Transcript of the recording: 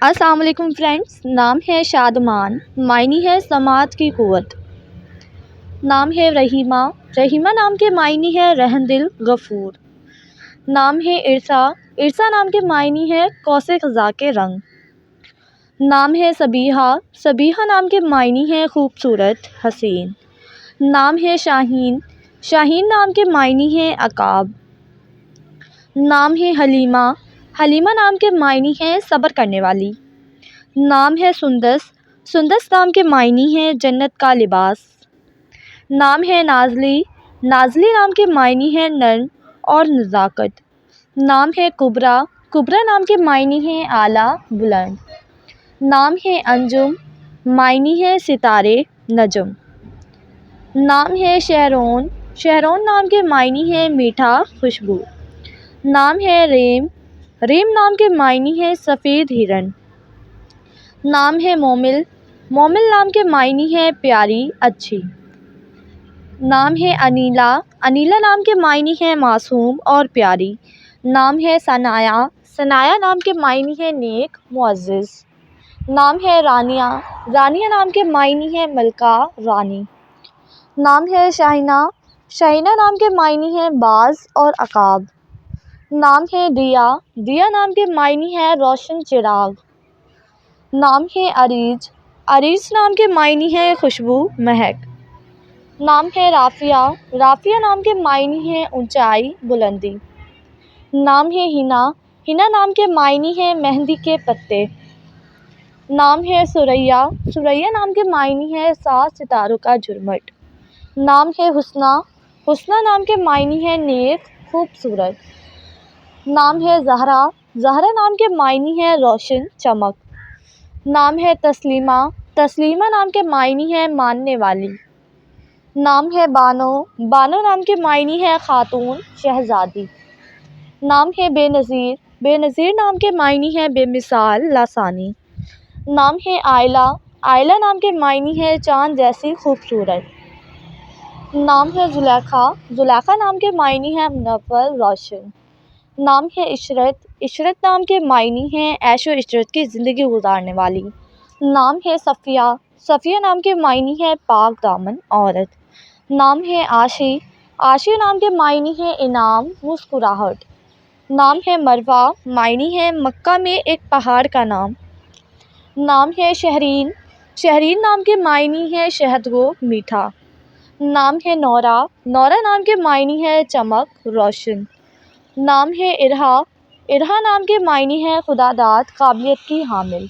السلام علیکم فرینڈس، نام ہے شادمان، معنی ہے سماعت کی قوت۔ نام ہے رحیمہ، رحیمہ نام کے معنی ہے رحم دل غفور۔ نام ہے عرصہ، عرصہ نام کے معنی ہے قوس قزح کے رنگ۔ نام ہے صبیحہ، صبیحہ نام کے معنی ہے خوبصورت، حسین۔ نام ہے شاہین، شاہین نام کے معنی ہے عقاب۔ نام ہے حلیمہ، حلیمہ نام کے معنی ہے صبر کرنے والی۔ نام ہے سندس، سندس نام کے معنی ہے جنت کا لباس۔ نام ہے نازلی، نازلی نام کے معنی ہے نرم اور نزاکت۔ نام ہے کبریٰ، کبریٰ نام کے معنی ہے اعلیٰ، بلند۔ نام ہے انجم، معنی ہے ستارے، نجم۔ نام ہے شہرون، شہرون نام کے معنی ہے میٹھا، خوشبو۔ نام ہے ریم، ریم نام کے معنی ہے سفید ہرن۔ نام ہے مومل، مومل نام کے معنی ہے پیاری، اچھی۔ نام ہے انیلا، انیلا نام کے معنی ہے معصوم اور پیاری۔ نام ہے ثنایا، ثنایا نام کے معنی ہے نیک، معزز۔ نام ہے رانیہ، رانیہ نام کے معنی ہے ملکہ، رانی۔ نام ہے شاہینہ، شاہینہ نام کے معنی ہے باز اور عقاب۔ نام ہے دیا، دیا نام کے معنی ہے روشن چراغ۔ نام ہے عریج، عریج نام کے معنی ہے خوشبو، مہک۔ نام ہے رافعہ، رافعہ نام کے معنی ہے اونچائی، بلندی۔ نام ہے حنا، حنا نام کے معنی ہے مہندی کے پتے۔ نام ہے ثریہ، ثریہ نام کے معنی ہے 7 ستاروں کا جھرمٹ۔ نام ہے حسنیٰ، حسنیٰ نام کے معنی ہے نیک، خوبصورت۔ نام ہے زہرا، زہرا نام کے معنی ہے روشن، چمک۔ نام ہے تسلیمہ، تسلیمہ نام کے معنی ہے ماننے والی۔ نام ہے بانو، بانو نام کے معنی ہے خاتون، شہزادی۔ نام ہے بے نظیر، بے نظیر نام کے معنی ہے بے مثال، لاثانی۔ نام ہے آئلہ، آئلہ نام کے معنی ہے چاند جیسی خوبصورت۔ نام ہے زلیخا، زلیخا نام کے معنی ہے منور، روشن۔ نام ہے عشرت، عشرت نام کے معنی ہے عیش و عشرت کی زندگی گزارنے والی۔ نام ہے صفیہ، صفیہ نام کے معنی ہے پاک دامن عورت۔ نام ہے عاشی، عاشی نام کے معنی ہے انعام، مسکراہٹ۔ نام ہے مروہ، معنی ہے مکہ میں ایک پہاڑ کا نام۔ نام ہے شہرین، شہرین نام کے معنی ہے شہد، میٹھا۔ نام ہے نورہ، نورہ نام کے معنی ہے چمک، روشن۔ نام ہے ارہا، ارہا نام کے معنی ہے خداداد، قابلیت کی حامل۔